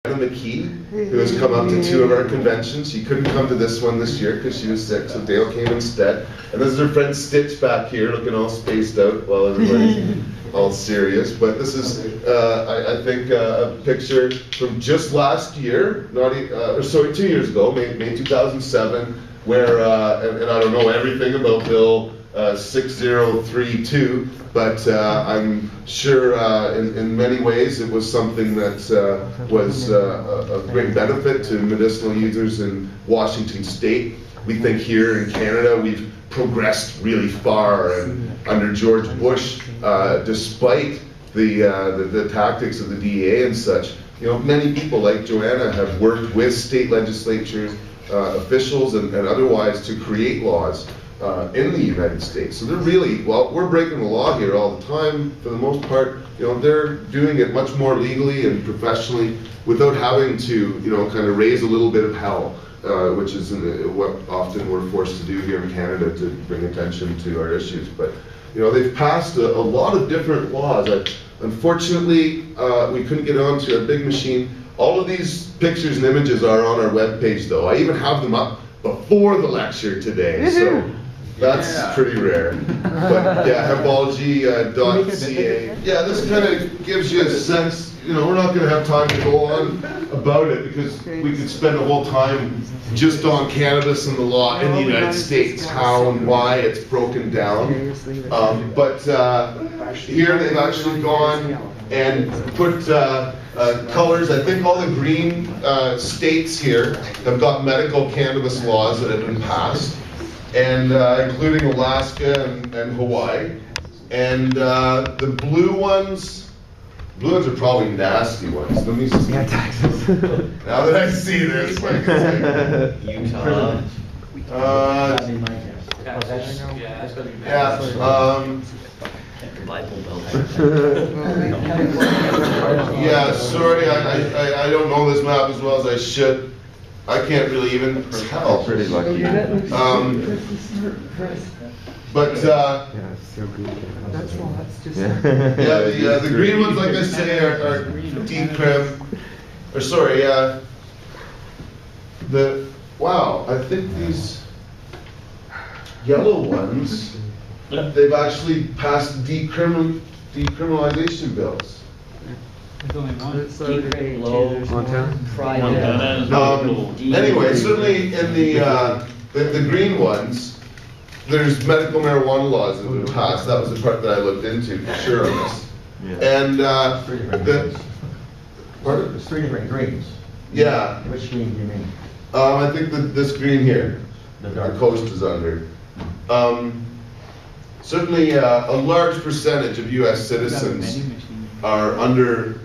McKee, who has come up to 2 of our conventions. She couldn't come to this one this year because she was sick, so Dale came instead. And this is her friend Stitch back here, looking all spaced out while everybody's all serious. But this is, I think, a picture from just last year, 2 years ago, May 2007, where, and I don't know everything about Bill 6032, but I'm sure in many ways it was something that was a great benefit to medicinal users in Washington State. We think here in Canada we've progressed really far, and under George Bush, despite the tactics of the DEA and such, you know, many people like Joanna have worked with state legislatures, officials and otherwise to create laws in the United States. So they're really, well, we're breaking the law here all the time for the most part. You know, they're doing it much more legally and professionally without having to, you know, kind of raise a little bit of hell, which is what often we're forced to do here in Canada to bring attention to our issues. But, you know, they've passed a lot of different laws. Unfortunately, we couldn't get onto a big machine. All of these pictures and images are on our webpage though. I even have them up before the lecture today, so that's pretty rare. But yeah, hempology.ca. Yeah, this kind of gives you a sense, you know, we're not going to have time to go on about it because we could spend the whole time just on cannabis and the law in the United States, how and why it's broken down. But here they've actually gone and put colors. I think all the green states here have got medical cannabis laws that have been passed, and including Alaska and Hawaii. And the blue ones are probably nasty ones. Let me see. Yeah, Texas. Now that I see this, like, Utah. Yeah, sorry, I don't know this map as well as I should. I can't really even tell. Pretty lucky. But Yeah, it's so good. yeah, the green ones, like I say, are decrim. Or sorry, wow, I think these yellow ones, they've actually passed decriminalization bills. Anyway, certainly in the green ones, there's medical marijuana laws that have been passed. That was the part that I looked into for sure on this. And There's 3 different greens. Yeah. Which green do you mean? I think that this green here, the coast is under. Certainly a large percentage of U.S. citizens are under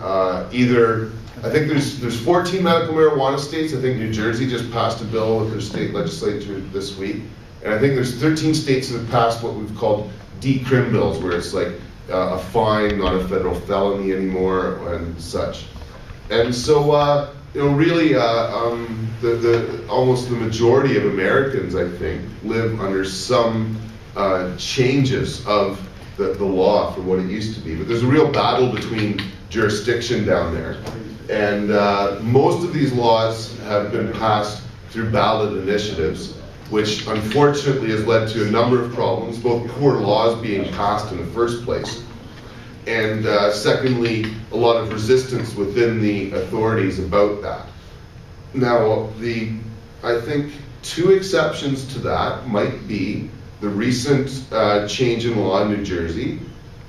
either, I think there's 14 medical marijuana states. I think New Jersey just passed a bill with their state legislature this week. And I think there's 13 states that have passed what we've called decrim bills, where it's like a fine, not a federal felony anymore and such. And so, you know, really, almost the majority of Americans, I think, live under some changes of the law from what it used to be. But there's a real battle between jurisdiction down there. And most of these laws have been passed through ballot initiatives, which unfortunately has led to a number of problems, both poor laws being passed in the first place, and secondly, a lot of resistance within the authorities about that. Now, I think 2 exceptions to that might be the recent change in law in New Jersey,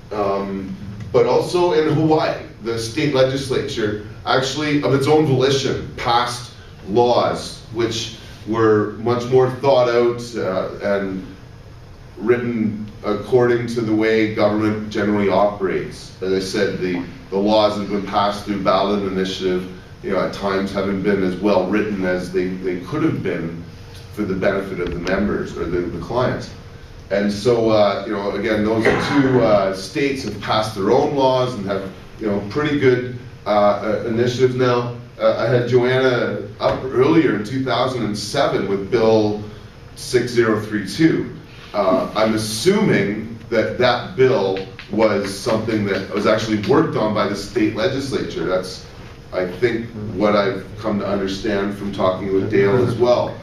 but also in Hawaii. The state legislature actually, of its own volition, passed laws which were much more thought out and written according to the way government generally operates. As I said, the laws that have been passed through ballot initiative, you know, at times haven't been as well written as they could have been for the benefit of the members or the clients. And so, you know, again, those 2 states have passed their own laws and have, you know, pretty good initiatives now. I had Joanna up earlier in 2007 with Bill 6032. I'm assuming that bill was something that was actually worked on by the state legislature. That's I think, what I've come to understand from talking with Dale as well.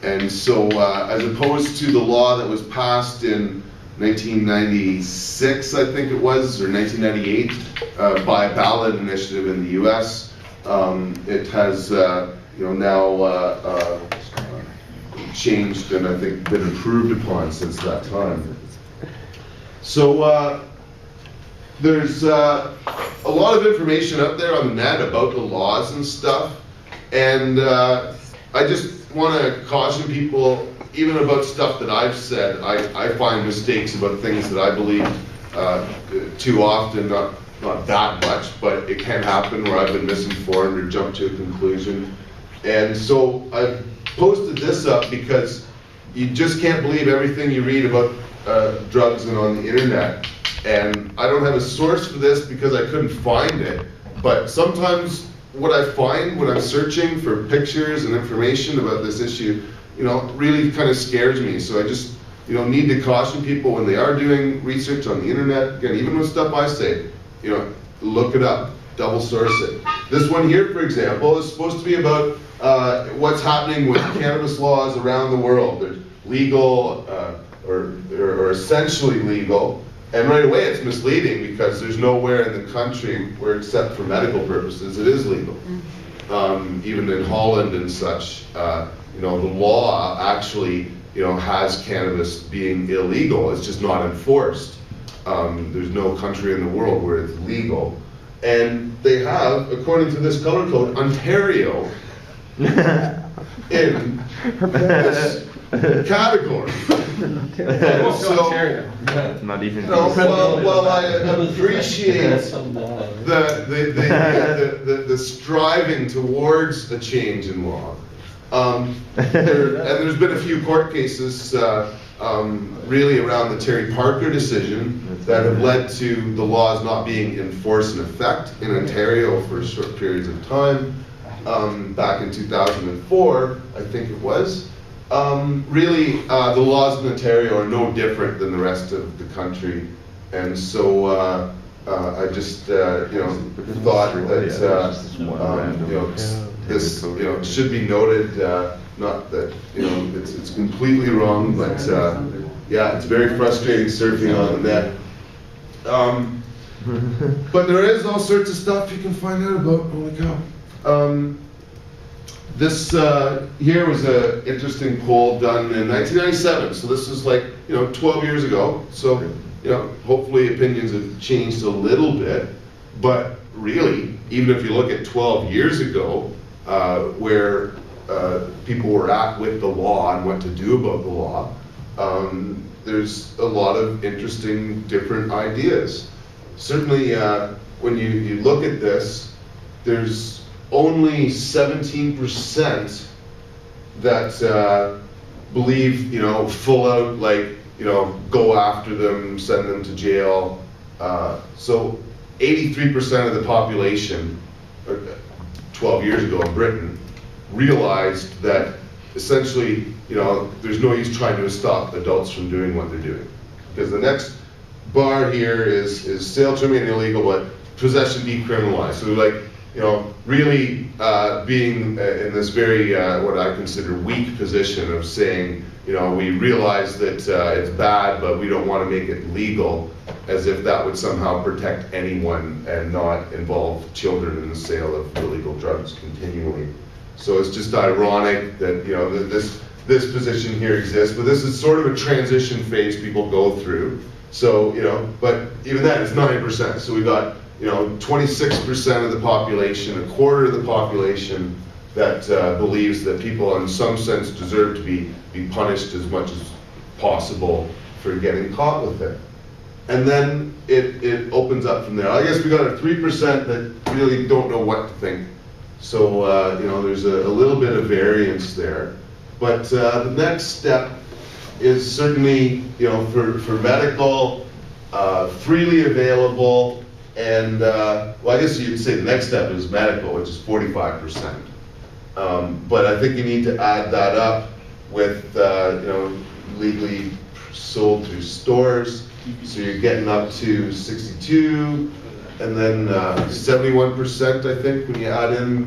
And so, as opposed to the law that was passed in 1996, I think it was, or 1998, by a ballot initiative in the U.S., it has, now changed and I think been improved upon since that time. So there's a lot of information out there on the net about the laws and stuff, and I just want to caution people, even about stuff that I've said. I find mistakes about things that I believe too often, not that much, but it can happen where I've been misinformed or jumped to a conclusion. And so I've posted this up because you just can't believe everything you read about drugs and on the internet. And I don't have a source for this because I couldn't find it. But sometimes what I find when I'm searching for pictures and information about this issue, really kind of scares me. So I just, need to caution people when they are doing research on the internet. Again, even with stuff I say, look it up, double source it. This one here, for example, is supposed to be about what's happening with cannabis laws around the world. They're legal or essentially legal, and right away it's misleading because there's nowhere in the country where, except for medical purposes, it is legal. Even in Holland and such, the law actually has cannabis being illegal. It's just not enforced. There's no country in the world where it's legal. And they have, according to this color code, Ontario in this category. So, Not even. well, I appreciate the striving towards a change in law. And there's been a few court cases really around the Terry Parker decision that have led to the laws not being enforced in effect in Ontario for short periods of time. Back in 2004, I think it was. Really, the laws in Ontario are no different than the rest of the country. And so I just, thought that, this, should be noted, not that, it's completely wrong, but, yeah, it's very frustrating surfing on the net. But there is all sorts of stuff you can find out about. Holy cow. This here was an interesting poll done in 1997, so this is like, 12 years ago. So, hopefully opinions have changed a little bit, but really, even if you look at 12 years ago, where people were at with the law and what to do about the law, there's a lot of interesting different ideas. Certainly, when you look at this, there's only 17% that believe, full out, like, go after them, send them to jail. So 83% of the population, 12 years ago in Britain, realized that essentially, there's no use trying to stop adults from doing what they're doing. Because the next bar here is sale to remain illegal, but possession decriminalized. So like, really being in this very, what I consider weak position of saying, we realize that it's bad, but we don't want to make it legal, as if that would somehow protect anyone and not involve children in the sale of illegal drugs continually. So it's just ironic that, this position here exists, but this is sort of a transition phase people go through. So, but even then, it's 9%. So we got, 26% of the population, a quarter of the population that believes that people in some sense deserve to be punished as much as possible for getting caught with it. And then it opens up from there. I guess we got a 3% that really don't know what to think. So, there's a little bit of variance there. But the next step is certainly, for medical, freely available, and, well, I guess you'd say the next step is medical, which is 45%. But I think you need to add that up with, legally sold through stores. So you're getting up to 62, And then 71%, I think, when you add in